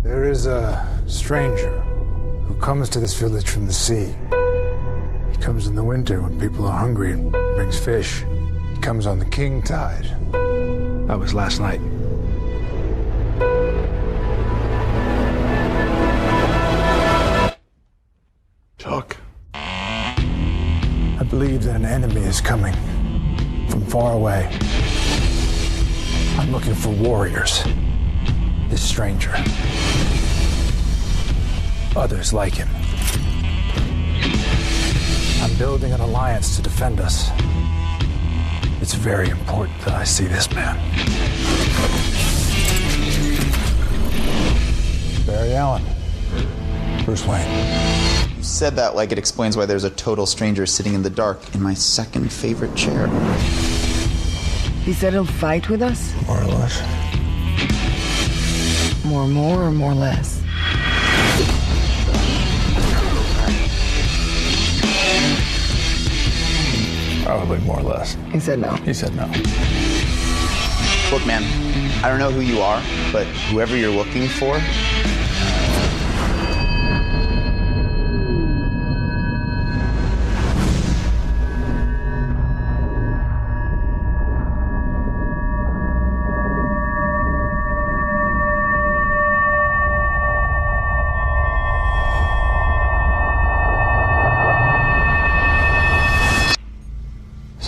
There is a stranger who comes to this village from the sea. He comes in the winter when people are hungry and brings fish. He comes on the king tide. That was last night. Talk. I believe that an enemy is coming from far away. I'm looking for warriors. This stranger. Others like him. I'm building an alliance to defend us. It's very important that I see this man. Barry Allen. Bruce Wayne. You said that like it explains why there's a total stranger sitting in the dark in my second favorite chair. He said he'll fight with us? More or less. More or more less? Probably more or less. He said no. He said no. Look, man, I don't know who you are, but whoever you're looking for,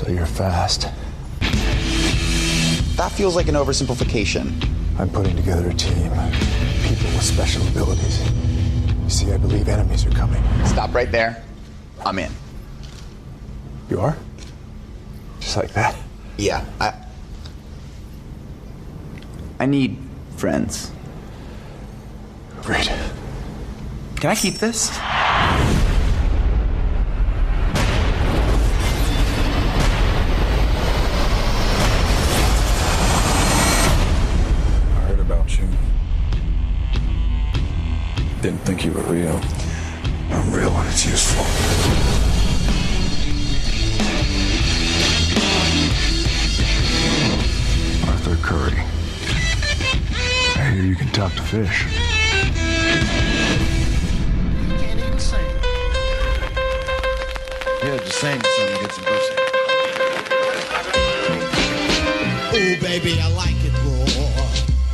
You're fast. that feels like an oversimplification. I'm putting together a team. People with special abilities. You see, I believe enemies are coming. Stop right there. I'm in. You are? Just like that? Yeah, I need friends. Great. Can I keep this? Didn't think you were real. I'm real when it's useful. Arthur Curry. I hear you can talk to fish. You can't even sing. Yeah, just sing so you get some pussy. Oh, baby, I like it raw.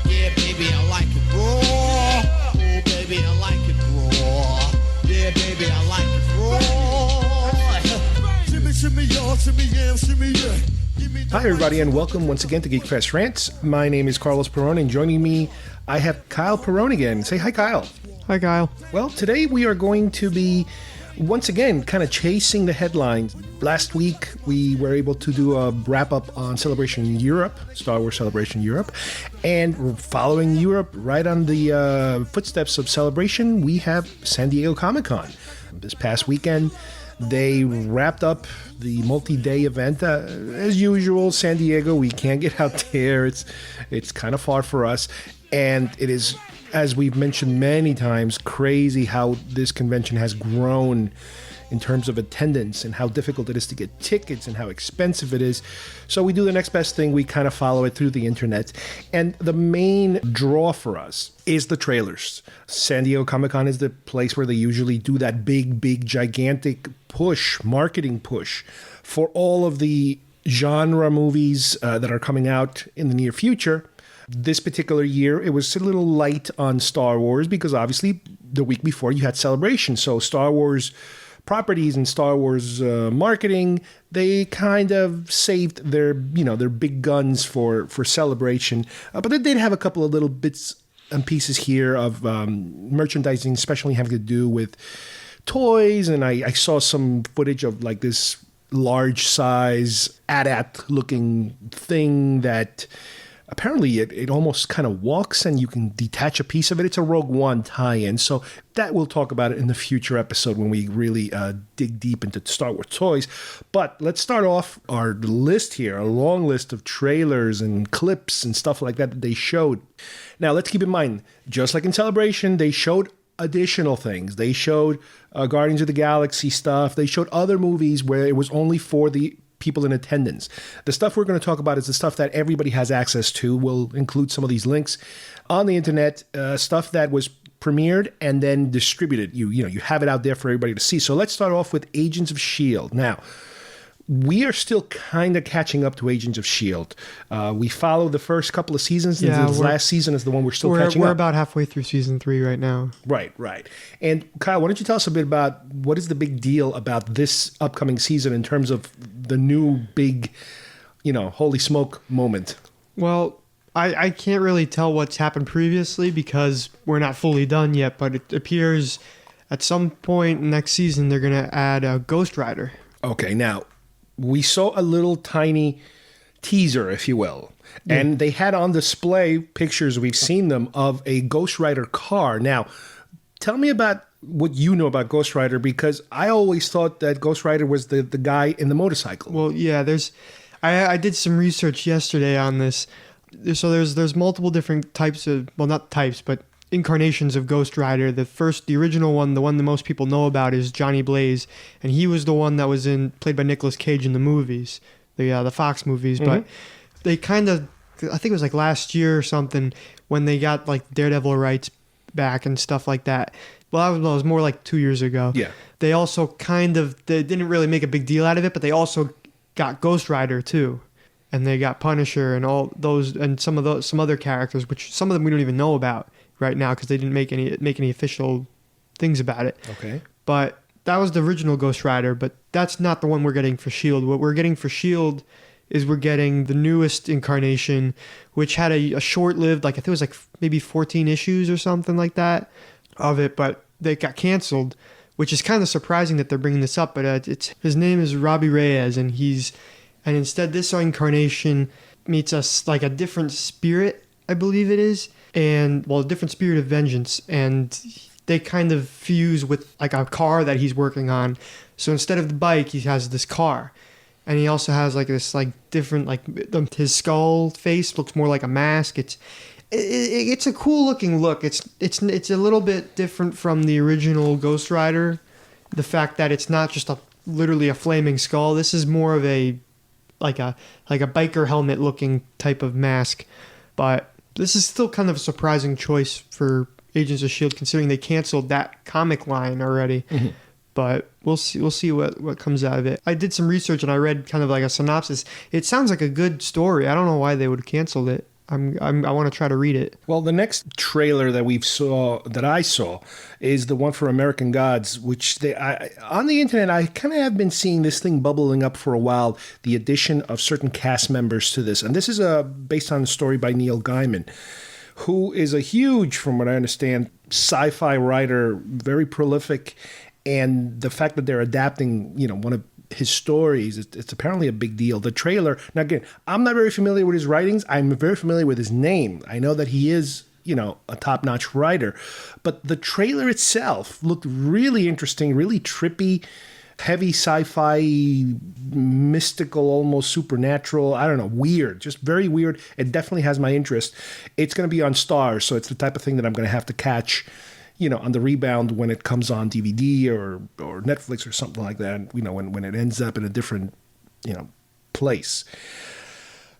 Yeah, baby, I like it raw. Oh, baby, I like it raw. Yeah, baby, I like it raw. Shimmy, shimmy, y'all, shimmy, yeah, shimmy, yeah. Hi, everybody, and welcome once again to GeekFest Rants. My name is Carlos Perron, and joining me, I have Kyle Perron again. Say hi, Kyle. Hi, Kyle. Well, today we are going to be, once again, kind of chasing the headlines. Last week, we were able to do a wrap-up on Celebration Europe, Star Wars Celebration Europe, and we're following Europe right on the footsteps of Celebration. We have San Diego Comic-Con. This past weekend, they wrapped up the multi-day event. As usual, San Diego, we can't get out there. It's kind of far for us. And it is, as we've mentioned many times, crazy how this convention has grown in terms of attendance and how difficult it is to get tickets and how expensive it is. So we do the next best thing. We kind of follow it through the internet. And the main draw for us is the trailers. San Diego Comic-Con is the place where they usually do that big, gigantic push, marketing push for all of the genre movies that are coming out in the near future. This particular year, it was a little light on Star Wars because obviously the week before you had Celebration. So Star Wars properties and Star Wars marketing, they kind of saved their big guns for Celebration. But they did have a couple of little bits and pieces here of merchandising, especially having to do with toys. And I saw some footage of like this large size AT-AT looking thing that apparently it almost kind of walks and you can detach a piece of it. It's a Rogue One tie-in. So that we'll talk about it in the future episode when we really dig deep into Star Wars toys. But let's start off our list here, a long list of trailers and clips and stuff like that they showed. Now, let's keep in mind, just like in Celebration, they showed additional things. They showed Guardians of the Galaxy stuff. They showed other movies where it was only for the people in attendance. The stuff we're going to talk about is the stuff that everybody has access to. We'll include some of these links on the internet, stuff that was premiered and then distributed. You have it out there for everybody to see. So let's start off with Agents of S.H.I.E.L.D. Now, we are still kind of catching up to Agents of S.H.I.E.L.D. We follow the first couple of seasons. Yeah, the last season is the one we're still catching up. We're about halfway through season 3 right now. Right. And Kyle, why don't you tell us a bit about what is the big deal about this upcoming season in terms of the new big, holy smoke moment? Well, I can't really tell what's happened previously because we're not fully done yet, but it appears at some point next season they're going to add a Ghost Rider. Okay, now, we saw a little tiny teaser, if you will, and they had on display pictures, we've seen them, of a Ghost Rider car. Now, tell me about what you know about Ghost Rider, because I always thought that Ghost Rider was the guy in the motorcycle. Well, yeah, I did some research yesterday on this. So there's multiple different types of, well, not types, but incarnations of Ghost Rider. The original one, the one that most people know about, is Johnny Blaze, and he was the one that was played by Nicolas Cage in the movies, the Fox movies. Mm-hmm. But they kind of, I think it was like last year or something, when they got like Daredevil rights back and stuff like that. Well, that was more like 2 years ago. Yeah. They also they didn't really make a big deal out of it, but they also got Ghost Rider too. And they got Punisher and all those, and some other characters, which some of them we don't even know about right now because they didn't make any official things about it. Okay. But that was the original Ghost Rider, but that's not the one we're getting for S.H.I.E.L.D. What we're getting for S.H.I.E.L.D. is we're getting the newest incarnation, which had a short-lived, like I think it was like maybe 14 issues or something like that of it, but they got canceled, which is kind of surprising that they're bringing this up. But his name is Robbie Reyes, and instead this incarnation meets us like a different spirit, I believe it is, and a different spirit of vengeance, and they kind of fuse with like a car that he's working on. So instead of the bike, he has this car, and he also has like this like different, like his skull face looks more like a mask. It's a cool looking look. It's a little bit different from the original Ghost Rider. The fact that it's not just literally a flaming skull. This is more of a biker helmet looking type of mask, but this is still kind of a surprising choice for Agents of S.H.I.E.L.D. considering they canceled that comic line already. Mm-hmm. But we'll see what comes out of it. I did some research and I read kind of like a synopsis. It sounds like a good story. I don't know why they would have canceled it. I want to try to read it. Well, the next trailer that I saw is the one for American Gods, which on the internet, I kind of have been seeing this thing bubbling up for a while, the addition of certain cast members to this. And this is based on a story by Neil Gaiman, who is a huge, from what I understand, sci-fi writer, very prolific. And the fact that they're adapting, one of his stories, it's apparently a big deal. The trailer, now again, I'm not very familiar with his writings. I'm very familiar with his name. I know that he is, a top-notch writer. But the trailer itself looked really interesting, really trippy, heavy sci-fi, mystical, almost supernatural. I don't know, weird, just very weird. It definitely has my interest. It's going to be on Starz, so it's the type of thing that I'm going to have to catch on the rebound when it comes on DVD or Netflix or something like that, when it ends up in a different, place.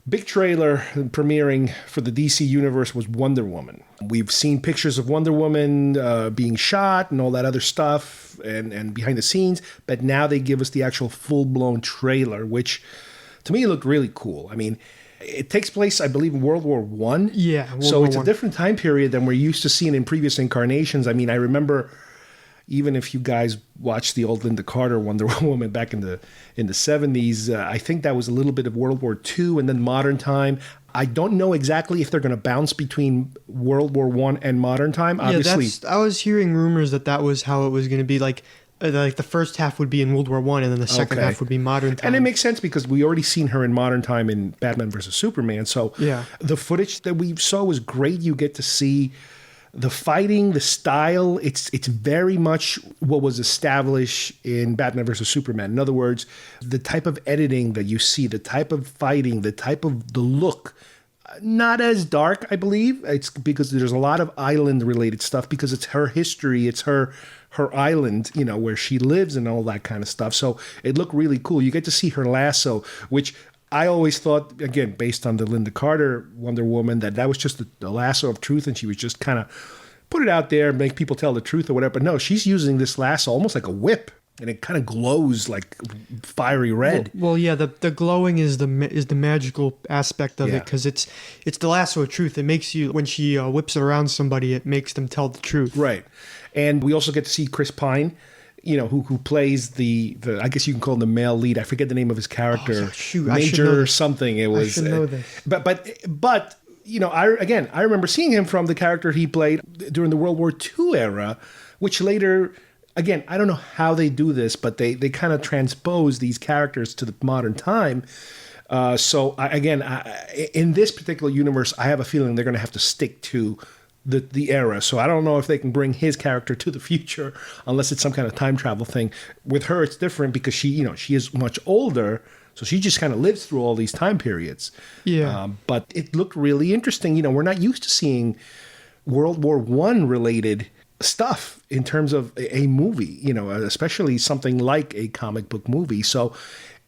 Big trailer premiering for the DC Universe was Wonder Woman. We've seen pictures of Wonder Woman being shot and all that other stuff and behind the scenes, but now they give us the actual full-blown trailer, which to me looked really cool. I mean, it takes place, I believe, in World War I. Yeah. So it's a different time period than we're used to seeing in previous incarnations. I mean, I remember, even if you guys watched the old Linda Carter Wonder Woman back in the 70s, I think that was a little bit of World War II and then modern time. I don't know exactly if they're going to bounce between World War I and modern time. Obviously, I was hearing rumors that was how it was going to be. Like the first half would be in World War I, and then the second half would be modern time. And it makes sense because we already seen her in modern time in Batman vs. Superman. So yeah, the footage that we saw was great. You get to see the fighting, the style. It's very much what was established in Batman vs. Superman. In other words, the type of editing that you see, the type of fighting, the look. Not as dark, I believe. It's because there's a lot of island-related stuff because it's her history. It's her island, where she lives and all that kind of stuff. So it looked really cool. You get to see her lasso, which I always thought, again, based on the Linda Carter Wonder Woman, that was just the lasso of truth, and she was just kind of put it out there, make people tell the truth or whatever. But no, she's using this lasso almost like a whip, and it kind of glows like fiery red. Well, yeah, the glowing is the magical aspect of it, because it's the lasso of truth. It makes you, when she whips it around somebody, it makes them tell the truth. Right. And we also get to see Chris Pine, who plays the I guess you can call him the male lead. I forget the name of his character. Oh, shoot, Major something. It was. I should know this. But I remember seeing him from the character he played during the World War II era, which later, again, I don't know how they do this, but they kind of transpose these characters to the modern time. In this particular universe, I have a feeling they're going to have to stick to the era. So I don't know if they can bring his character to the future unless it's some kind of time travel thing. With her, it's different because she is much older. So she just kind of lives through all these time periods. Yeah. But it looked really interesting. We're not used to seeing World War I related stuff in terms of a movie, especially something like a comic book movie. So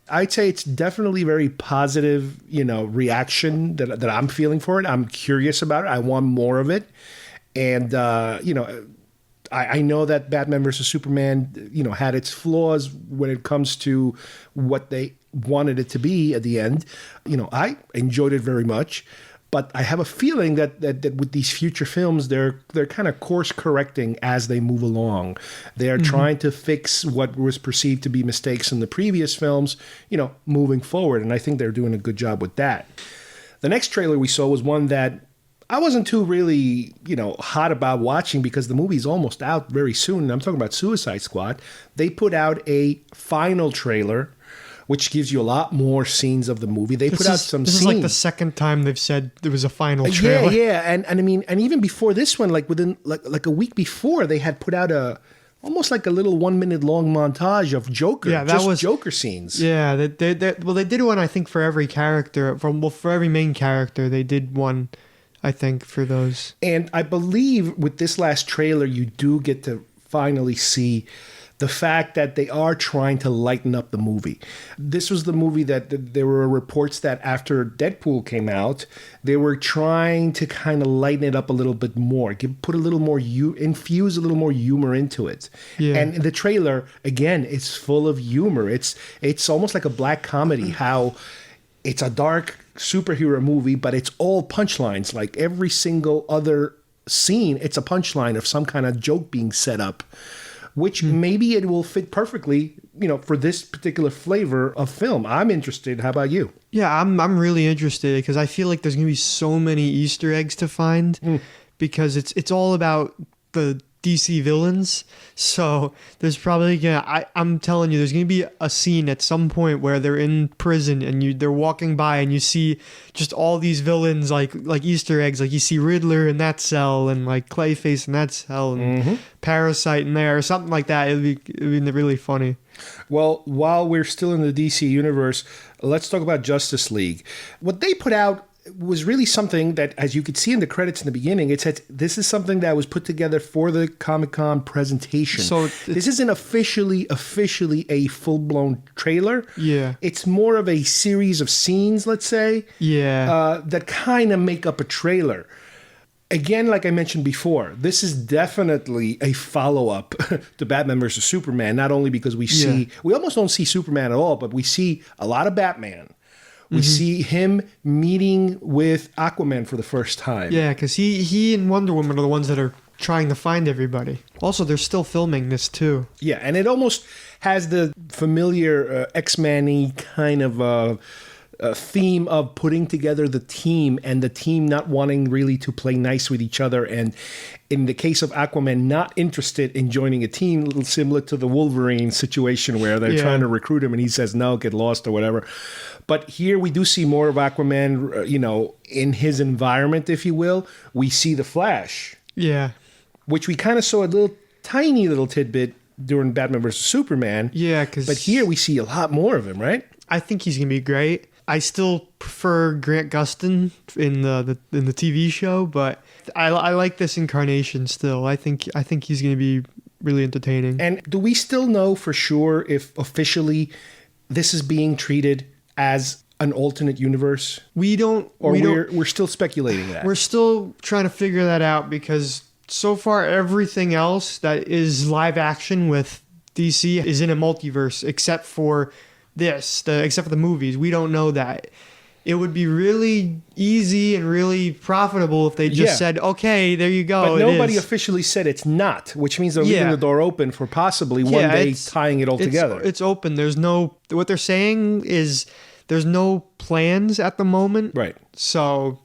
I'd say it's definitely very positive, reaction that I'm feeling for it. I'm curious about it. I want more of it. And, I know that Batman versus Superman, had its flaws when it comes to what they wanted it to be at the end. I enjoyed it very much. But I have a feeling that with these future films, they're kind of course correcting as they move along. They're trying to fix what was perceived to be mistakes in the previous films, moving forward. And I think they're doing a good job with that. The next trailer we saw was one that I wasn't too really, hot about watching because the movie's almost out very soon. I'm talking about Suicide Squad. They put out a final trailer, which gives you a lot more scenes of the movie. They put out some scenes. This is like the second time they've said there was a final trailer. Yeah. And I mean, and even before this one, like within like a week before, they had put out almost like a little 1 minute long montage of Joker. Yeah, that was Joker scenes. Yeah, they did one, I think, for every character. For every main character, they did one, I think, for those. And I believe with this last trailer, you do get to finally see the fact that they are trying to lighten up the movie. This was the movie that there were reports that after Deadpool came out, they were trying to kind of lighten it up a little bit more, put a little more, infuse a little more humor into it. Yeah. And the trailer, again, is full of humor. It's almost like a black comedy, how it's a dark superhero movie, but it's all punchlines. Like every single other scene, it's a punchline of some kind of joke being set up, which maybe it will fit perfectly, for this particular flavor of film. I'm interested. How about you? Yeah, I'm really interested because I feel like there's going to be so many Easter eggs to find because it's all about the DC villains. So there's probably I'm telling you, there's gonna be a scene at some point where they're in prison and they're walking by and you see just all these villains like Easter eggs. Like you see Riddler in that cell and like Clayface in that cell and Parasite in there or something like that. It'd be really funny. Well, while we're still in the DC universe, let's talk about Justice League. What they put out was really something that, as you could see in the credits in the beginning, it said this is something that was put together for the Comic-Con presentation. So this isn't officially a full-blown trailer. Yeah. It's more of a series of scenes, let's say, that kind of make up a trailer. Again, like I mentioned before, this is definitely a follow-up to Batman versus Superman, not only because we almost don't see Superman at all, but we see a lot of Batman. We see him meeting with Aquaman for the first time. Yeah, because he and Wonder Woman are the ones that are trying to find everybody. Also, they're still filming this too. Yeah, and it almost has the familiar X-Men-y kind of theme of putting together the team and the team not wanting really to play nice with each other. And in the case of Aquaman, not interested in joining a team, a little similar to the Wolverine situation where they're trying to recruit him and he says, no, get lost or whatever. But here we do see more of Aquaman, in his environment, if you will. We see the Flash. Yeah. Which we kind of saw a tiny little tidbit during Batman vs. Superman. Yeah, but here we see a lot more of him, right? I think he's going to be great. I still prefer Grant Gustin in the TV show, but I like this incarnation still. I think he's going to be really entertaining. And do we still know for sure if officially this is being treated as an alternate universe? We're still speculating that. We're still trying to figure that out because so far everything else that is live action with DC is in a multiverse except for except for the movies. We don't know that. It would be really easy and really profitable if they just said, okay, there you go. But nobody officially said it's not, which means they're leaving the door open for possibly one day tying it all together. It's open. What they're saying is there's no plans at the moment. Right. So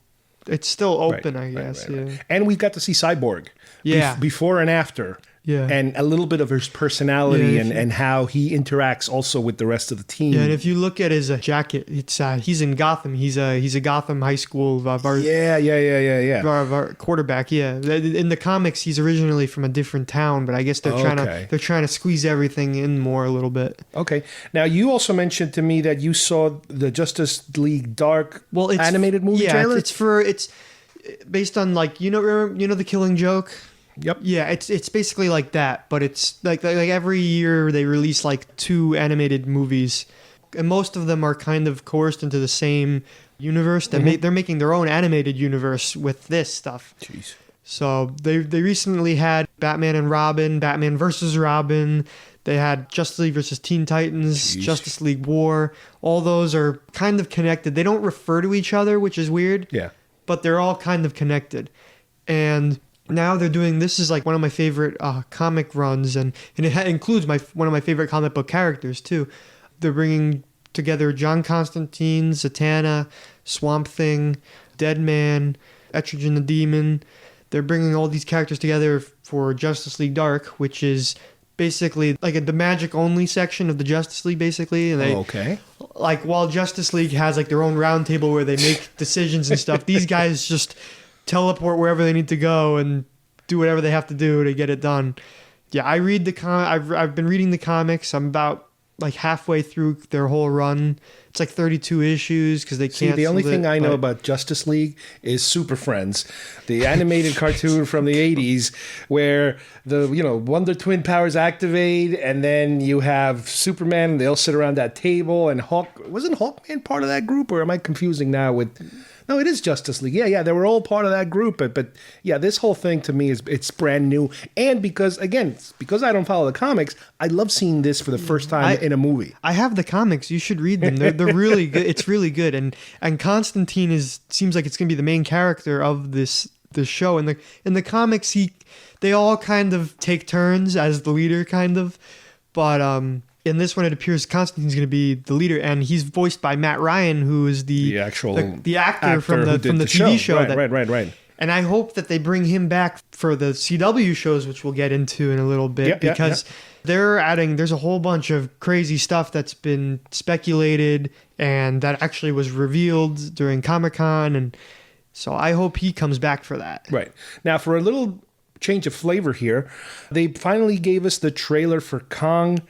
it's still open, I guess. Right. And we got to see Cyborg before and after. Yeah. And a little bit of his personality and how he interacts also with the rest of the team. Yeah, and if you look at his jacket, it's he's in Gotham. He's a Gotham High School quarterback. Yeah, in the comics, he's originally from a different town, but I guess they're trying to squeeze everything in more a little bit. Okay. Now you also mentioned to me that you saw the Justice League Dark animated movie trailer. It's based on you know the Killing Joke. Yep. Yeah, it's basically like that, but it's like every year they release 2 animated movies, and most of them are kind of coerced into the same universe. They're making their own animated universe with this stuff. Jeez. So they recently had Batman and Robin, Batman versus Robin. They had Justice League versus Teen Titans, Justice League War. All those are kind of connected. They don't refer to each other, which is weird. Yeah. But they're all kind of connected, and now they're doing this is one of my favorite comic runs, and it includes one of my favorite comic book characters too. They're bringing together John Constantine, Zatanna, Swamp Thing, Deadman, Etrigan the Demon. They're bringing all these characters together for Justice League Dark, which is basically the magic only section of the Justice League, basically. And while Justice League has their own round table where they make decisions and stuff, these guys just teleport wherever they need to go and do whatever they have to do to get it done. Yeah, I read the I've been reading the comics. I'm about halfway through their whole run. It's 32 issues because they canceled it. The only thing I know about Justice League is Super Friends, the animated cartoon from the 80s where the Wonder Twin powers activate, and then you have Superman and they all sit around that table, and wasn't Hawkman part of that group, or am I confusing now with... No, it is Justice League. Yeah, they were all part of that group. But yeah, this whole thing to me it's brand new. And because I don't follow the comics, I love seeing this for the first time in a movie. I have the comics. You should read them. They're really good. It's really good. And Constantine seems like it's going to be the main character of this show. In the comics, they all kind of take turns as the leader, kind of. But in this one, it appears Constantine's going to be the leader, and he's voiced by Matt Ryan, who is the actual actor from the TV show. Right. And I hope that they bring him back for the CW shows, which we'll get into in a little bit, because there's a whole bunch of crazy stuff that's been speculated and that actually was revealed during Comic-Con, and so I hope he comes back for that. Right. Now, for a little change of flavor here, they finally gave us the trailer for Kong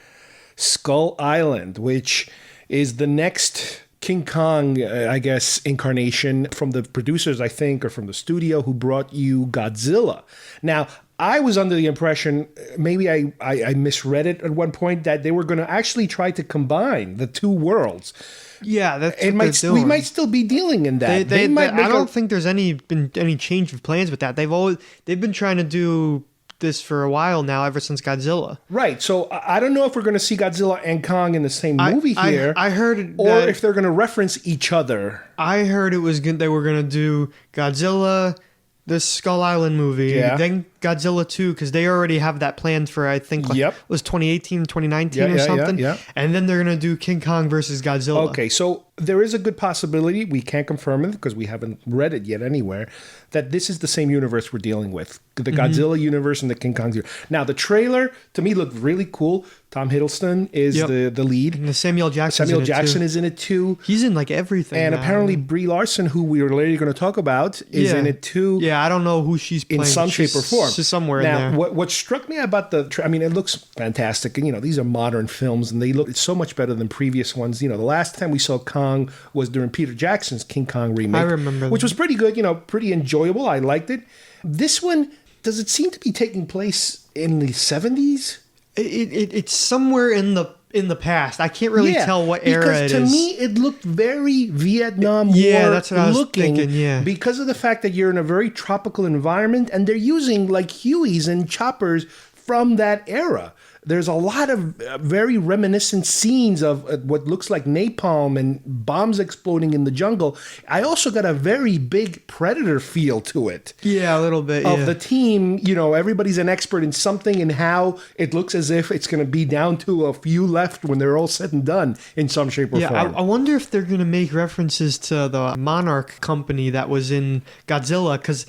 Skull Island, which is the next King Kong, I guess, incarnation from the producers, I think, or from the studio who brought you Godzilla. Now, I was under the impression, maybe I misread it at one point, that they were going to actually try to combine the two worlds. Yeah, that's what they're doing. We might still be dealing in that. I don't think there's been any change of plans with that. They've been trying to do this for a while now, ever since Godzilla. Right. So I don't know if we're going to see Godzilla and Kong in the same movie here. I heard or if they're going to reference each other. I heard it was good. They were going to do Godzilla, this Skull Island movie, then Godzilla 2, because they already have that planned for, I think, it was 2018, 2019 or something. Yeah. And then they're going to do King Kong versus Godzilla. Okay, so there is a good possibility, we can't confirm it because we haven't read it yet anywhere, that this is the same universe we're dealing with. The Godzilla universe and the King Kong universe. Now, the trailer, to me, looked really cool. Tom Hiddleston is the lead. And Samuel Jackson is in it too. He's in everything. And apparently Brie Larson, who we are later going to talk about, is in it too. Yeah, I don't know who she's playing. In some shape or form. somewhere in now, there. what struck me about I mean, it looks fantastic. And, these are modern films, and they look so much better than previous ones. The last time we saw Kong was during Peter Jackson's King Kong remake. I remember which that. was pretty good, pretty enjoyable. I liked it. This one, does it seem to be taking place in the 70s? It's somewhere in the past. I can't really tell what era it is. Because to me, it looked very Vietnam War that's what I was looking. thinking, yeah. Because of the fact that you're in a very tropical environment, and they're using like Hueys and choppers from that era. There's a lot of very reminiscent scenes of what looks like napalm and bombs exploding in the jungle. I also got a very big Predator feel to it. Yeah, a little bit, Of the team, everybody's an expert in something, and how it looks as if it's going to be down to a few left when they're all said and done in some shape or form. I wonder if they're going to make references to the Monarch company that was in Godzilla, because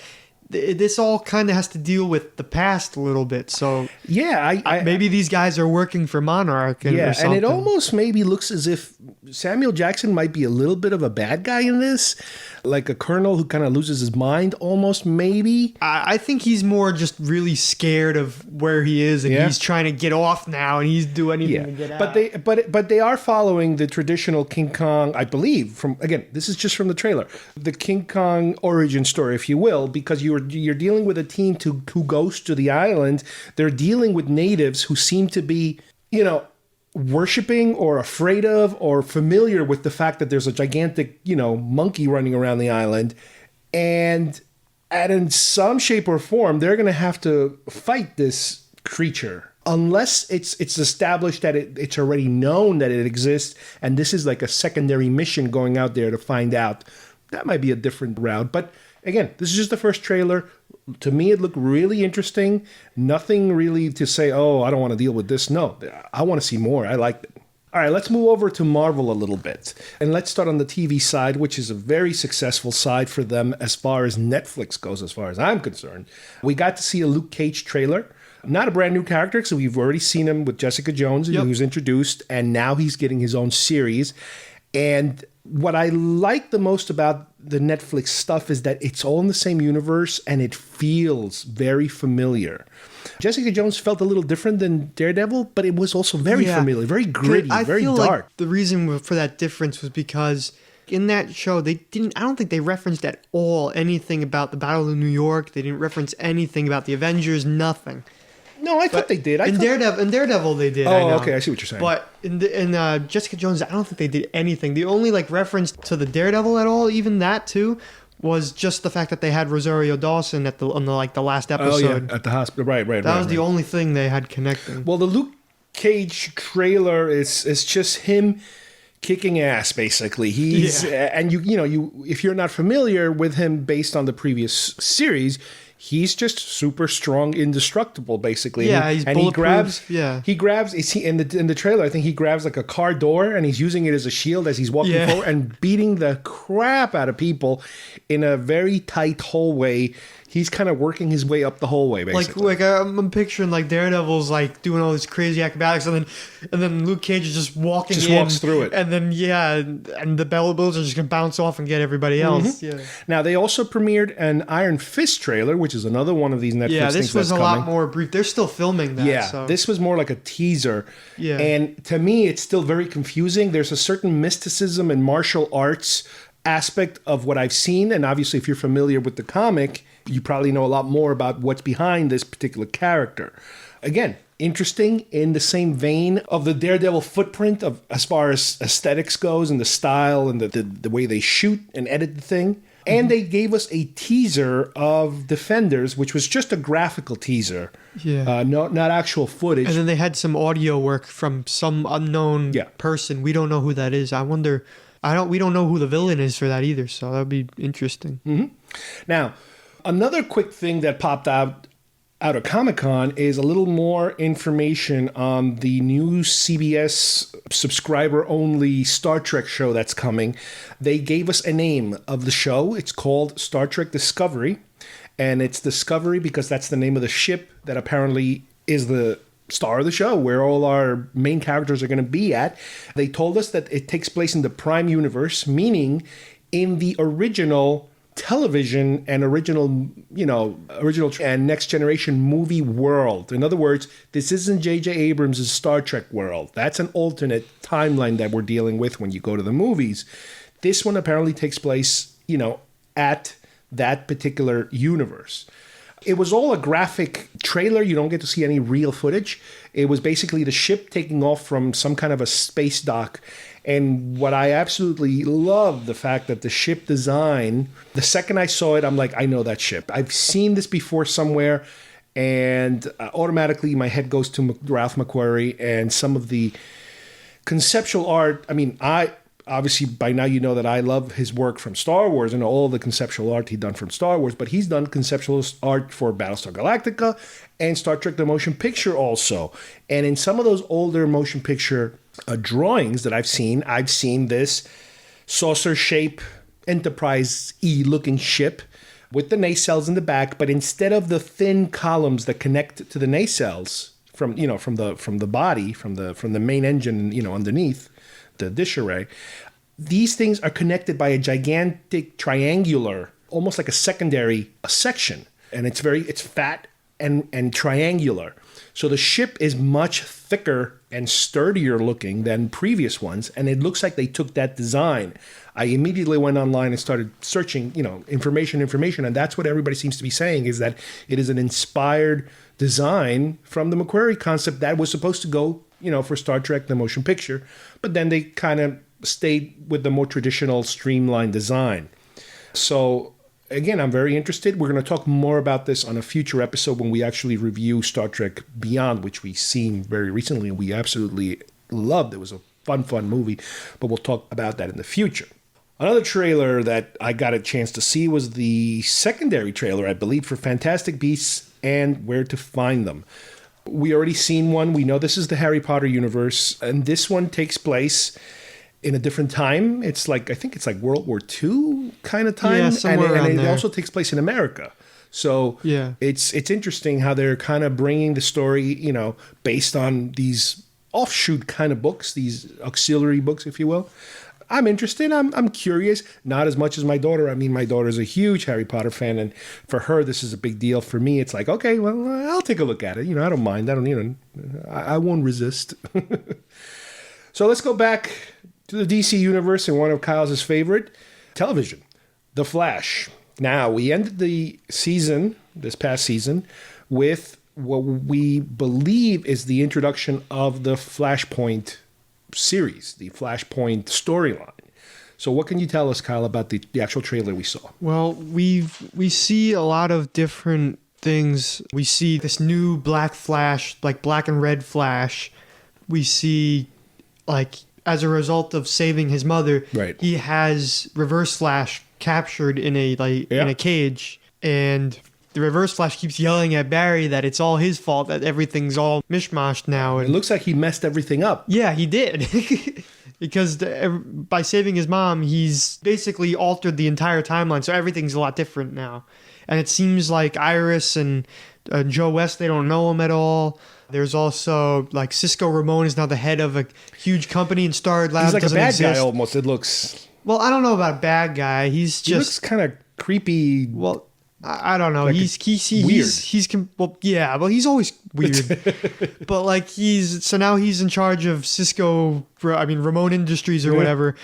this all kind of has to deal with the past a little bit. So maybe these guys are working for Monarch. Or something. And it almost maybe looks as if Samuel Jackson might be a little bit of a bad guy in this, like a colonel who kind of loses his mind almost, maybe. I think he's more just really scared of where he is, and he's trying to get off now, and he's do anything to get out. But they are following the traditional King Kong, I believe. This is just from the trailer, the King Kong origin story, if you will, because you're dealing with a team who goes to the island. They're dealing with natives who seem to be, worshiping or afraid of or familiar with the fact that there's a gigantic, monkey running around the island. And in some shape or form, they're going to have to fight this creature. Unless it's established that it's already known that it exists, and this is like a secondary mission going out there to find out. That might be a different route. But again, this is just the first trailer. To me, it looked really interesting. Nothing really to say, I don't want to deal with this. No, I want to see more. I liked it. All right, let's move over to Marvel a little bit. And let's start on the TV side, which is a very successful side for them as far as Netflix goes, as far as I'm concerned. We got to see a Luke Cage trailer. Not a brand new character, so we've already seen him with Jessica Jones, who was introduced, and now he's getting his own series. And what I like the most about the Netflix stuff is that it's all in the same universe, and it feels very familiar. Jessica Jones felt a little different than Daredevil, but it was also very familiar, very gritty, very dark. Like the reason for that difference was because in that show, I don't think they referenced at all anything about the Battle of New York. They didn't reference anything about the Avengers, nothing. No, I thought they did. In Daredevil, they did. Okay, I see what you're saying. But in Jessica Jones, I don't think they did anything. The only reference to the Daredevil at all, even that too, was just the fact that they had Rosario Dawson on the last episode. At the hospital, right. That was the only thing they had connecting. Well, the Luke Cage trailer is just him kicking ass, basically. He's and you if you're not familiar with him based on the previous series, he's just super strong, indestructible, basically. Yeah, he's bulletproof. He grabs. In the trailer, I think he grabs like a car door, and he's using it as a shield as he's walking forward and beating the crap out of people in a very tight hallway. He's kind of working his way up the hallway, basically. I'm picturing Daredevil's doing all these crazy acrobatics, and then Luke Cage is just walking walks through it, and then and the bullets are just gonna bounce off and get everybody else. Mm-hmm. Yeah. Now they also premiered an Iron Fist trailer, which is another one of these Netflix things that's coming. This was a lot more brief. They're still filming that. Yeah, so. This was more like a teaser. Yeah, and to me, it's still very confusing. There's a certain mysticism and martial arts aspect of what I've seen, and obviously, if you're familiar with the comic, you probably know a lot more about what's behind this particular character. Again, interesting in the same vein of the Daredevil footprint of as far as aesthetics goes and the style and the way they shoot and edit the thing. And they gave us a teaser of Defenders, which was just a graphical teaser. Yeah. Not actual footage. And then they had some audio work from some unknown person. We don't know who that is. I wonder... We don't know who the villain is for that either, so that would be interesting. Mm-hmm. Now, another quick thing that popped out of Comic-Con is a little more information on the new CBS subscriber-only Star Trek show that's coming. They gave us a name of the show. It's called Star Trek Discovery, and it's Discovery because that's the name of the ship that apparently is the star of the show, where all our main characters are going to be at. They told us that it takes place in the Prime Universe, meaning in the original television and original and next generation movie world. In other words, this isn't J.J. Abrams' Star Trek world. That's an alternate timeline that we're dealing with when you go to the movies. This one apparently takes place, at that particular universe. It was all a graphic trailer. You don't get to see any real footage. It was basically the ship taking off from some kind of a space dock. And what I absolutely love, the fact that the ship design, the second I saw it, I'm like, I know that ship. I've seen this before somewhere, and automatically my head goes to Ralph McQuarrie and some of the conceptual art. I mean, obviously by now you know that I love his work from Star Wars and all the conceptual art he'd done from Star Wars, but he's done conceptual art for Battlestar Galactica and Star Trek the Motion Picture also. And in some of those older motion picture drawings that I've seen this saucer shape Enterprise-y looking ship with the nacelles in the back, but instead of the thin columns that connect to the nacelles from the body, from the main engine, underneath the dish array, these things are connected by a gigantic triangular, almost like a secondary section, and it's fat and triangular. So the ship is much thicker and sturdier looking than previous ones, and it looks like they took that design. I immediately went online and started searching, information, and that's what everybody seems to be saying, is that it is an inspired design from the McQuarrie concept that was supposed to go, for Star Trek the Motion Picture, but then they kind of stayed with the more traditional streamlined design. So again, I'm very interested. We're going to talk more about this on a future episode when we actually review Star Trek Beyond, which we've seen very recently and we absolutely loved. It was a fun movie, but we'll talk about that in the future. Another trailer that I got a chance to see was the secondary trailer, I believe, for Fantastic Beasts and Where to Find Them. We already seen one. We know this is the Harry Potter universe, and this one takes place in a different time. I think it's like World War II kind of time. Yeah, somewhere and around it there. also takes place in America. So yeah, it's interesting how they're kind of bringing the story, based on these offshoot kind of books, these auxiliary books, if you will. I'm interested. I'm curious. Not as much as my daughter. I mean, my daughter's a huge Harry Potter fan, and for her, this is a big deal. For me, it's like, okay, well, I'll take a look at it. I don't mind. I won't resist. So let's go back to the DC universe and one of Kyle's favorite, television, The Flash. Now, we ended the season, this past season, with what we believe is the introduction of the Flashpoint series, the Flashpoint storyline. So what can you tell us, Kyle, about the actual trailer we saw? Well, we see a lot of different things. We see this new Black Flash, like black and red Flash. We see, like, as a result of saving his mother, right, he has Reverse Flash captured in a cage, and the Reverse Flash keeps yelling at Barry that it's all his fault, that everything's all mishmashed now. And it looks like he messed everything up. Yeah, he did. Because by saving his mom, he's basically altered the entire timeline, so everything's a lot different now. And it seems like Iris and Joe West, they don't know him at all. There's also, like, Cisco Ramon is now the head of a huge company, and Star Labs doesn't exist. He's like a bad exist. guy almost, it looks. Well, I don't know about bad guy. He looks kind of creepy. Well, I don't know. Like He's weird. Well, yeah, well, he's always weird. But like now he's in charge of Ramon Industries or whatever,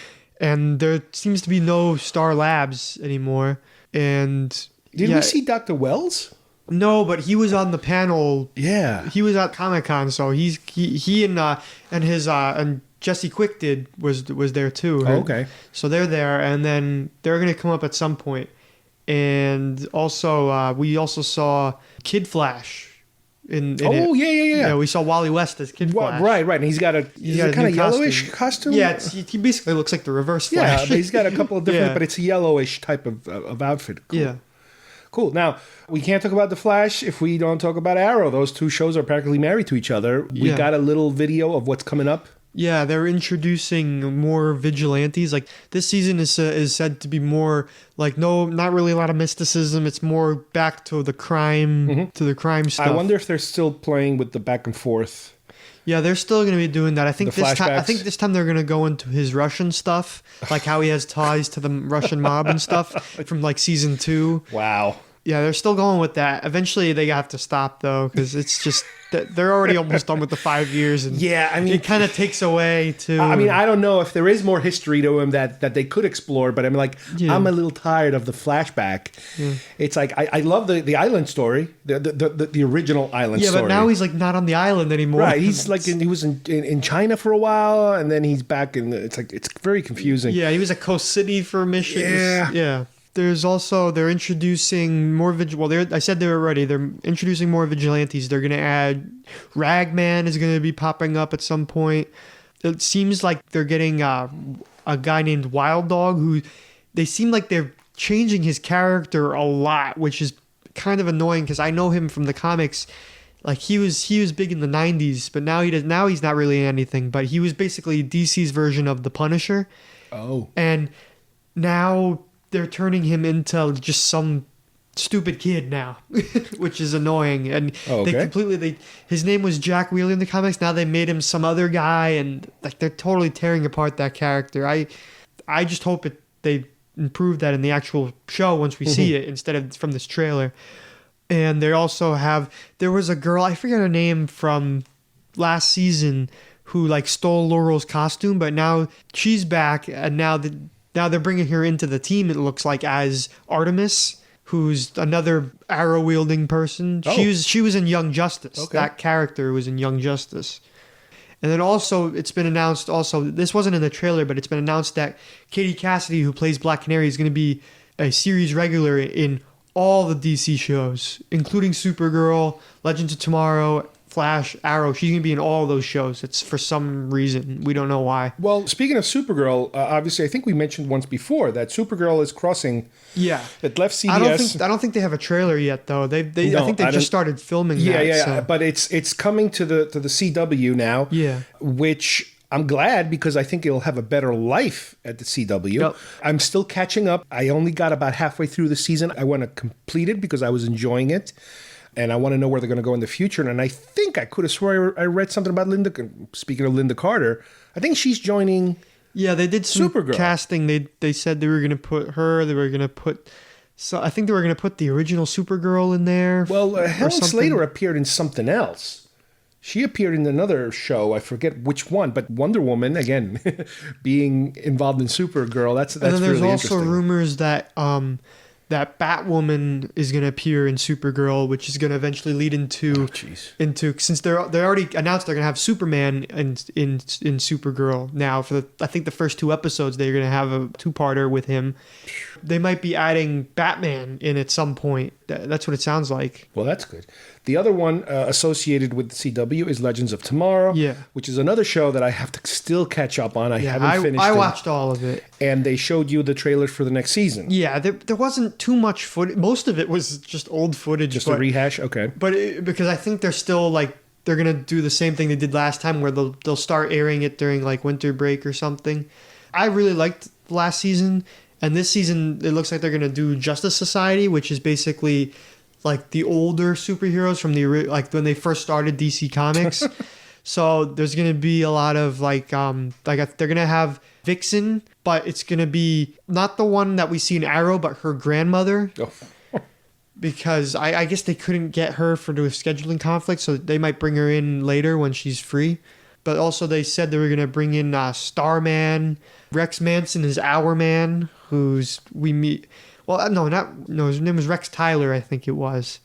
and there seems to be no Star Labs anymore. And did we see Dr. Wells? No, but he was on the panel. Yeah, he was at Comic-Con, so he and Jesse Quick was there too. Oh, okay. So they're there, and then they're gonna come up at some point. And also, we also saw Kid Flash in it. Yeah. We saw Wally West as Kid Flash. Right. And he's got a kind of yellowish costume. Yeah, he basically looks like the Reverse Flash. Yeah, but he's got a couple of different, but it's a yellowish type of outfit. Cool. Yeah. Cool. Now, we can't talk about The Flash if we don't talk about Arrow. Those two shows are practically married to each other. We got a little video of what's coming up. Yeah, they're introducing more vigilantes. Like, this season is said to be more like not really a lot of mysticism. It's more back to the crime stuff. I wonder if they're still playing with the back and forth. Yeah, they're still going to be doing that. I think The this time. I flashbacks. think this time they're going to go into his Russian stuff, like how he has ties to the Russian mob and stuff from like season 2. Wow. Yeah, they're still going with that. Eventually, they have to stop though, because it's just they're already almost done with the 5 years, and Yeah, I mean, it kind of takes away too. I mean, I don't know if there is more history to him that they could explore, but I'm like, Yeah. I'm a little tired of the flashback. It's like I love the island story, the original island yeah, story. but now he's like not on the island anymore. right. He's like he was in China for a while, and then he's back in. It's like it's very confusing. Yeah, he was at Coast City for missions. Yeah. Yeah. There's also, they're introducing more I said they were ready. They're introducing more vigilantes. They're going to add Ragman is going to be popping up at some point. It seems like they're getting a guy named Wild Dog, who they seem like they're changing his character a lot, which is kind of annoying because I know him from the comics. Like he was big in the 90s, but now he's not really in anything, but he was basically DC's version of the Punisher. Oh. And now they're turning him into just some stupid kid now, which is annoying. And his name was Jack Wheeler in the comics. Now they made him some other guy, and like they're totally tearing apart that character. I just hope they improve that in the actual show once we see it instead of from this trailer. And there was a girl, I forget her name, from last season who like stole Laurel's costume, but now she's back, and now they're bringing her into the team, it looks like, as Artemis, who's another arrow-wielding person. Oh. She was in Young Justice. Okay. That character was in Young Justice. And then also, it's been announced, this wasn't in the trailer, but it's been announced that Katie Cassidy, who plays Black Canary, is going to be a series regular in all the DC shows, including Supergirl, Legends of Tomorrow, Flash, Arrow. She's going to be in all those shows. It's for some reason. We don't know why. Well, speaking of Supergirl, obviously, I think we mentioned once before that Supergirl is crossing. Yeah. It left CBS. I don't think they have a trailer yet, though. I think they don't. just started filming Yeah, that. yeah, so. but it's coming to the CW now. Yeah. Which I'm glad, because I think it'll have a better life at the CW. Yep. I'm still catching up. I only got about halfway through the season. I want to complete it because I was enjoying it. And I want to know where they're going to go in the future. And I think I could have swore I read something about Linda. Speaking of Linda Carter, I think she's joining. Yeah, they did some Supergirl. casting. They said they were going to put her. They were going to put. So I think they were going to put the original Supergirl in there. Well, or Helen something. Slater appeared in something else. She appeared in another show. I forget which one, but Wonder Woman, again, being involved in Supergirl. That's And then there's really also interesting. rumors that that Batwoman is going to appear in Supergirl, which is going to eventually lead into since they already announced they're going to have Superman in Supergirl now for I think the first 2 episodes they're going to have a 2-parter with him. They might be adding Batman in at some point. That's what it sounds like. Well, that's good. The other one associated with the CW is Legends of Tomorrow, Yeah. which is another show that I have to still catch up on. I haven't finished I it. watched all of it. And they showed you the trailers for the next season. Yeah, there wasn't too much footage. Most of it was just old footage. Just a rehash? Okay. But because I think they're still like they're gonna do the same thing they did last time, where they'll start airing it during like winter break or something. I really liked last season, and this season it looks like they're gonna do Justice Society, which is basically like the older superheroes from like when they first started DC Comics. So there's gonna be a lot of like they're gonna have Vixen, but it's gonna be not the one that we see in Arrow, but her grandmother. Oh. Because I guess they couldn't get her for the scheduling conflict, so they might bring her in later when she's free. But also they said they were going to bring in Starman. Rex Manson is Our Man, who's we meet. Well, no, his name was Rex Tyler, I think it was.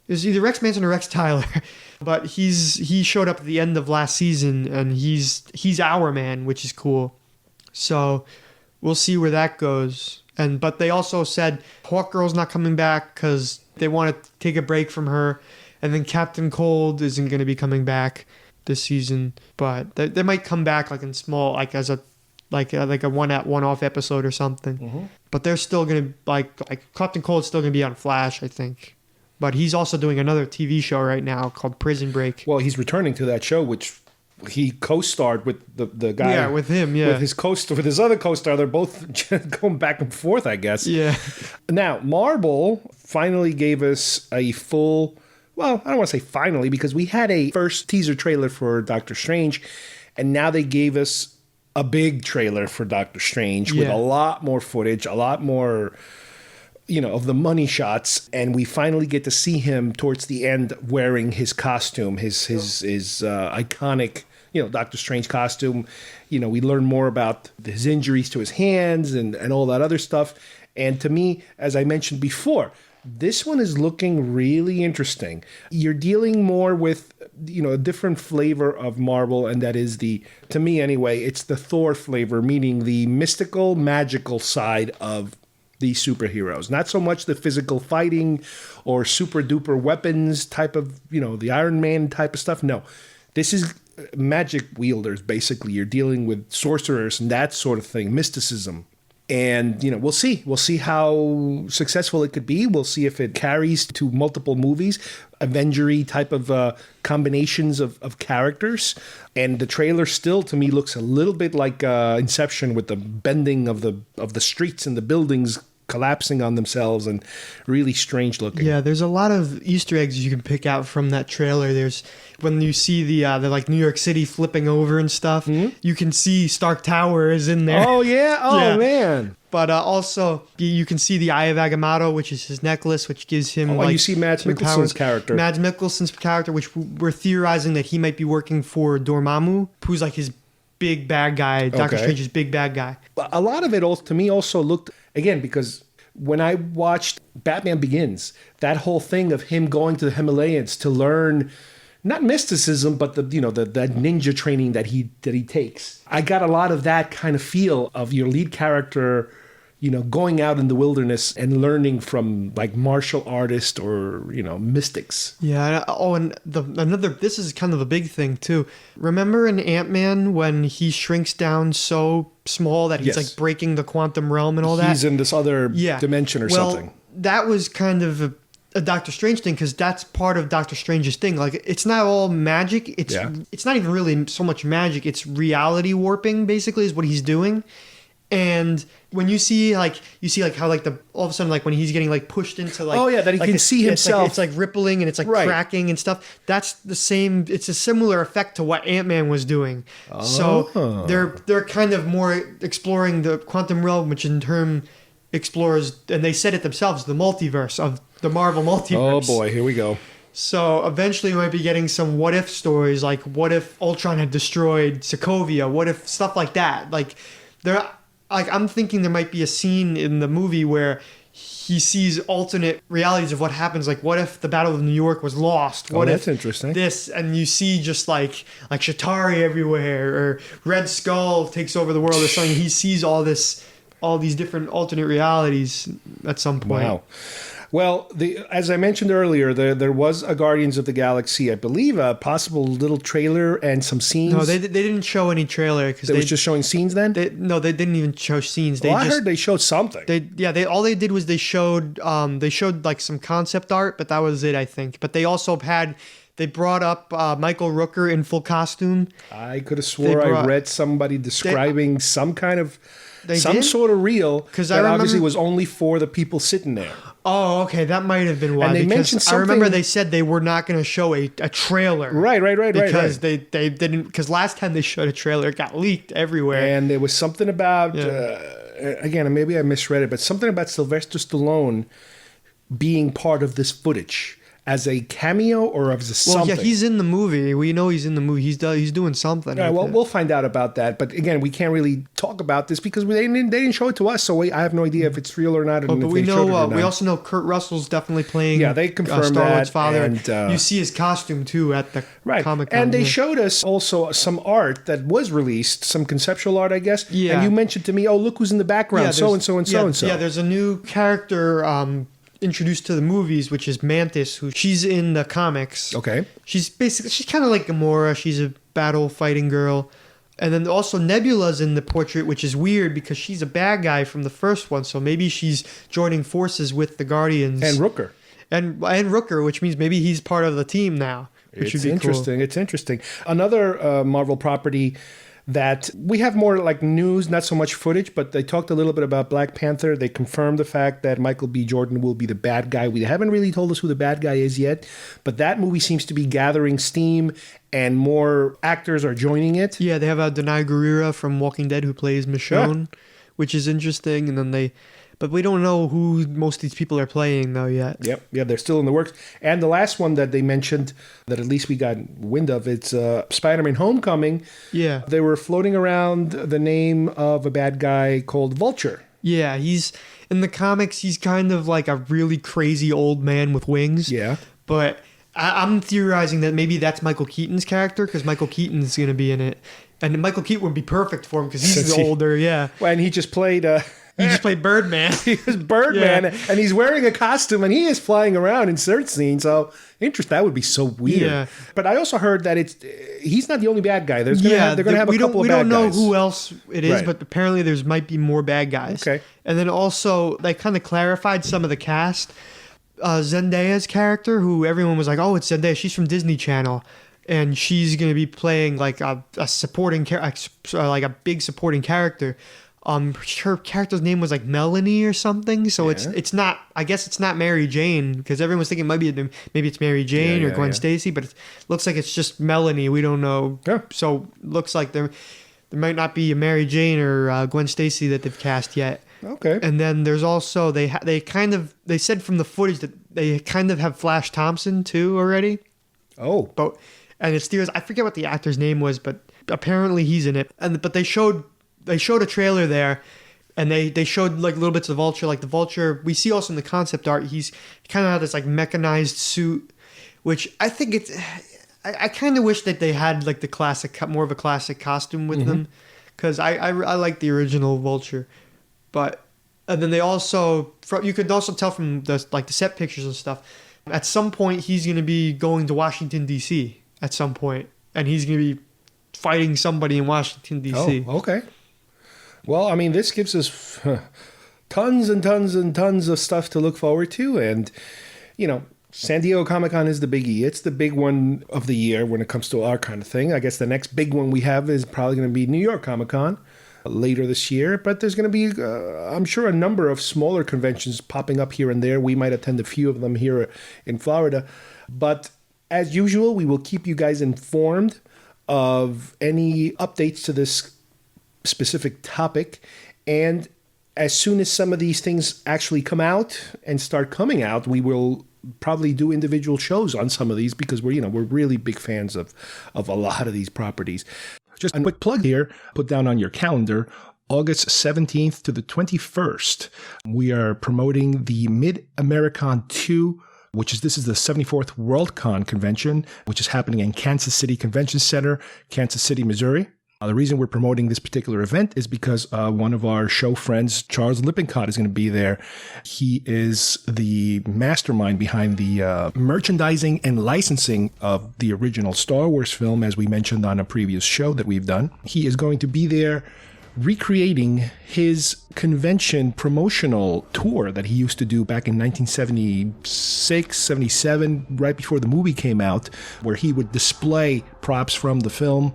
It was either Rex Manson or Rex Tyler. But he showed up at the end of last season, and he's Our Man, which is cool. So we'll see where that goes. But they also said Hawkgirl's not coming back because they want to take a break from her, and then Captain Cold isn't going to be coming back this season. But they might come back like in small, like as a one-off episode or something. Mm-hmm. But they're still going to like Captain Cold's still going to be on Flash, I think. But he's also doing another TV show right now called Prison Break. Well, he's returning to that show, which he co-starred with the guy. Yeah, with him, yeah. With his other co-star. They're both going back and forth, I guess. Yeah. Now, Marvel finally gave us a full well, I don't want to say finally, because we had a first teaser trailer for Doctor Strange, and now they gave us a big trailer for Doctor Strange with a lot more footage, a lot more, of the money shots, and we finally get to see him towards the end wearing his costume, his iconic, Doctor Strange costume. We learn more about his injuries to his hands and all that other stuff. And to me, as I mentioned before, this one is looking really interesting. You're dealing more with, a different flavor of Marvel, and that is to me anyway, it's the Thor flavor, meaning the mystical, magical side of these superheroes. Not so much the physical fighting or super duper weapons type of, the Iron Man type of stuff. No, this is magic wielders, basically. You're dealing with sorcerers and that sort of thing, mysticism. And, we'll see. We'll see how successful it could be. We'll see if it carries to multiple movies, Avenger-y type of combinations of characters. And the trailer still, to me, looks a little bit like Inception, with the bending of the streets and the buildings collapsing on themselves, and really strange looking. Yeah, there's a lot of Easter eggs you can pick out from that trailer. There's when you see the like New York City flipping over and stuff, you can see Stark Tower is in there. Oh yeah, Yeah. Man. But also, you can see the Eye of Agamotto, which is his necklace, which gives him you see Mads some Mikkelsen's powers. character. Mads Mikkelsen's character, which we're theorizing that he might be working for Dormammu, who's like his big bad guy, Doctor Strange's big bad guy. A lot of it, to me, also looked, again, because when I watched Batman Begins, that whole thing of him going to the Himalayas to learn, not mysticism, but the ninja training that he takes. I got a lot of that kind of feel of your lead character, going out in the wilderness and learning from like martial artists or, mystics. Yeah. Oh, and this is kind of a big thing too. Remember in Ant-Man when he shrinks down so small that he's like breaking the quantum realm and all that? He's in this other dimension or something. That was kind of a Doctor Strange thing, because that's part of Doctor Strange's thing. Like, it's not all magic. It's not even really so much magic. It's reality warping, basically, is what he's doing. And when you see how like all of a sudden, like when he's getting like pushed into like, that he can see himself. It's like rippling and it's like cracking and stuff. That's the same. It's a similar effect to what Ant-Man was doing. So they're kind of more exploring the quantum realm, which in turn explores, and they said it themselves, the multiverse of the Marvel multiverse. Oh boy, here we go. So eventually we might be getting some what if stories, like what if Ultron had destroyed Sokovia? What if stuff like that? I'm thinking there might be a scene in the movie where he sees alternate realities of what happens. Like, what if the Battle of New York was lost? What that's if interesting. This, and you see just like Shatari everywhere, or Red Skull takes over the world or something. He sees all these different alternate realities at some point. Wow. Well, as I mentioned earlier, there was a Guardians of the Galaxy, I believe, a possible little trailer and some scenes. No, they didn't show any trailer, because they was just showing scenes. Then they didn't even show scenes. I heard they showed something. All they did was they showed like some concept art, but that was it, I think. But they also they brought up Michael Rooker in full costume. I could have swore I read somebody describing some kind of sort of reel that obviously was only for the people sitting there. Oh, okay, that might have been why. And they mentioned something. I remember they said they were not going to show a trailer. Right. Because they didn't. Because last time they showed a trailer, it got leaked everywhere. And there was something about again, maybe I misread it, but something about Sylvester Stallone being part of this footage as a cameo or as a something. Well, yeah, he's in the movie. We know he's in the movie. He's doing something. All right, well, we'll find out about that. But again, we can't really talk about this because they didn't show it to us, so I have no idea if it's real or not. But we know. We also know Kurt Russell's definitely playing. Yeah, they confirmed Star-Lord's father. And you see his costume too at the Comic-Con. And they showed us also some art that was released, some conceptual art, I guess. Yeah. And you mentioned to me, look who's in the background, so and so and so and so. Yeah, there's a new character introduced to the movies, which is Mantis, she's in the comics. Okay. She's kind of like Gamora. She's a battle fighting girl. And then also Nebula's in the portrait, which is weird because she's a bad guy from the first one. So maybe she's joining forces with the Guardians. And Rooker. And Rooker, which means maybe he's part of the team now. Which would be interesting. cool. It's interesting. Another Marvel property that we have more like news, not so much footage, but they talked a little bit about Black Panther. They confirmed the fact that Michael B. Jordan will be the bad guy. We haven't really told us who the bad guy is yet, but that movie seems to be gathering steam and more actors are joining it. Yeah, they have Denai Guerrera from Walking Dead who plays Michonne, which is interesting. And then but we don't know who most of these people are playing though yet. Yep, yeah, they're still in the works. And the last one that they mentioned that at least we got wind of, it's Spider-Man Homecoming. Yeah. They were floating around the name of a bad guy called Vulture. Yeah, he's in the comics, he's kind of like a really crazy old man with wings. Yeah. But I'm theorizing that maybe that's Michael Keaton's character because Michael Keaton's going to be in it. And Michael Keaton would be perfect for him because he's older, yeah. Well, and he just played... He just played Birdman. He was Birdman, and he's wearing a costume, and he is flying around in certain scenes. So, that would be so weird. Yeah. But I also heard that he's not the only bad guy. They're going to have a couple of bad guys. We don't know who else it is, Right. but apparently there's might be more bad guys. Okay. And then also, they kind of clarified some of the cast. Zendaya's character, who everyone was like, oh, it's Zendaya. She's from Disney Channel. And she's going to be playing like a supporting like a big supporting character. Her character's name was like Melanie or something, so it's not. I guess it's not Mary Jane because everyone was thinking maybe it's Mary Jane or Gwen Stacy, but it looks like it's just Melanie. We don't know. Yeah. So looks like there might not be a Mary Jane or Gwen Stacy that they've cast yet. Okay. And then there's also they said from the footage that they kind of have Flash Thompson too already. Oh. And it's theories. I forget what the actor's name was, but apparently he's in it. But they showed a trailer there, and they showed like little bits of Vulture. Like the Vulture, we see also in the concept art, he's kind of had this like mechanized suit, which I think it's. I kind of wish that they had like the classic, more of a classic costume with them, because I like the original Vulture, but and then they also you could also tell from the set pictures and stuff. At some point, he's going to be going to Washington D.C. at some point, and he's going to be fighting somebody in Washington D.C. Oh, okay. Well, I mean, this gives us tons and tons and tons of stuff to look forward to. And, San Diego Comic-Con is the biggie. It's the big one of the year when it comes to our kind of thing. I guess the next big one we have is probably going to be New York Comic-Con later this year. But there's going to be, I'm sure, a number of smaller conventions popping up here and there. We might attend a few of them here in Florida. But as usual, we will keep you guys informed of any updates to this specific topic, and as soon as some of these things actually come out and start coming out, we will probably do individual shows on some of these because we're really big fans of a lot of these properties. Just a quick plug here, put down on your calendar, August 17th to the 21st, we are promoting the Mid-Americon 2, this is the 74th WorldCon convention, which is happening in Kansas City Convention Center, Kansas City, Missouri. The reason we're promoting this particular event is because one of our show friends, Charles Lippincott, is going to be there. He is the mastermind behind the merchandising and licensing of the original Star Wars film, as we mentioned on a previous show that we've done. He is going to be there recreating his convention promotional tour that he used to do back in 1976, 77, right before the movie came out, where he would display props from the film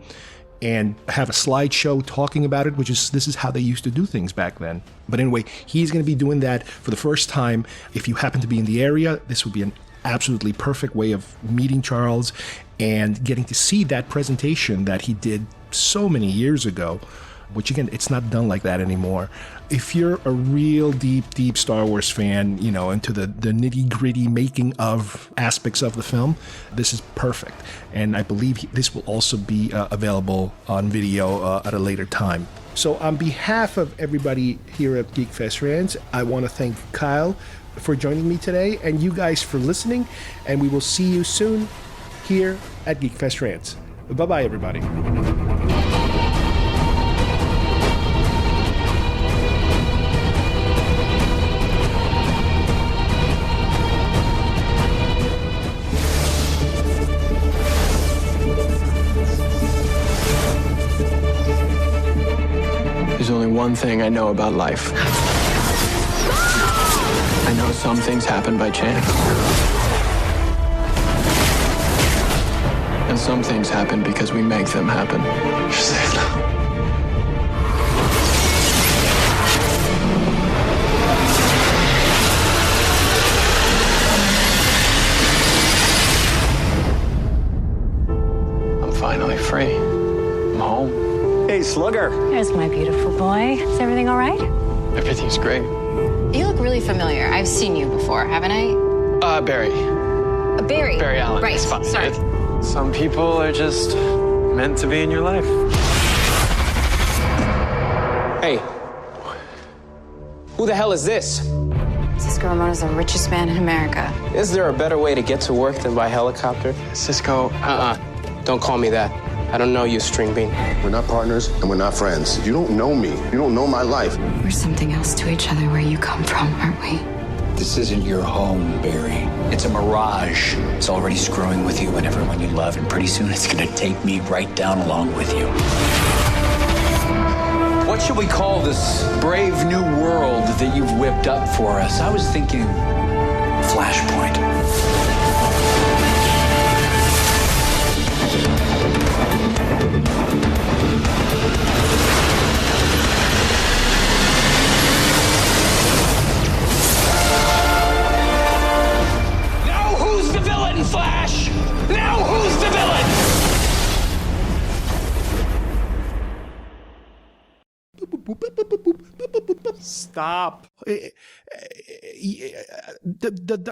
and have a slideshow talking about it, this is how they used to do things back then. But anyway, he's going to be doing that for the first time. If you happen to be in the area, this would be an absolutely perfect way of meeting Charles and getting to see that presentation that he did so many years ago, which again, it's not done like that anymore. If you're a real deep Star Wars fan, into the nitty-gritty making of aspects of the film, this is perfect. And I believe this will also be available on video at a later time. So on behalf of everybody here at GeekFest Rants, I want to thank Kyle for joining me today and you guys for listening. And we will see you soon here at GeekFest Rants. Bye-bye, everybody. There's only one thing I know about life. I know some things happen by chance. And some things happen because we make them happen. I'm finally free. I'm home. Hey, Slugger. There's my beautiful boy. Is everything all right? Everything's great. You look really familiar. I've seen you before, haven't I? Barry. Barry. Barry Allen. Right. It's fine. Sorry. Some people are just meant to be in your life. Hey. Who the hell is this? Cisco Ramona's the richest man in America. Is there a better way to get to work than by helicopter? Cisco. Don't call me that. I don't know you, String Bean. We're not partners and we're not friends. You don't know me. You don't know my life. We're something else to each other where you come from, aren't we? This isn't your home, Barry. It's a mirage. It's already screwing with you and everyone you love, and pretty soon it's gonna take me right down along with you. What should we call this brave new world that you've whipped up for us? I was thinking Flashpoint. Flash! Now who's the villain? Stop.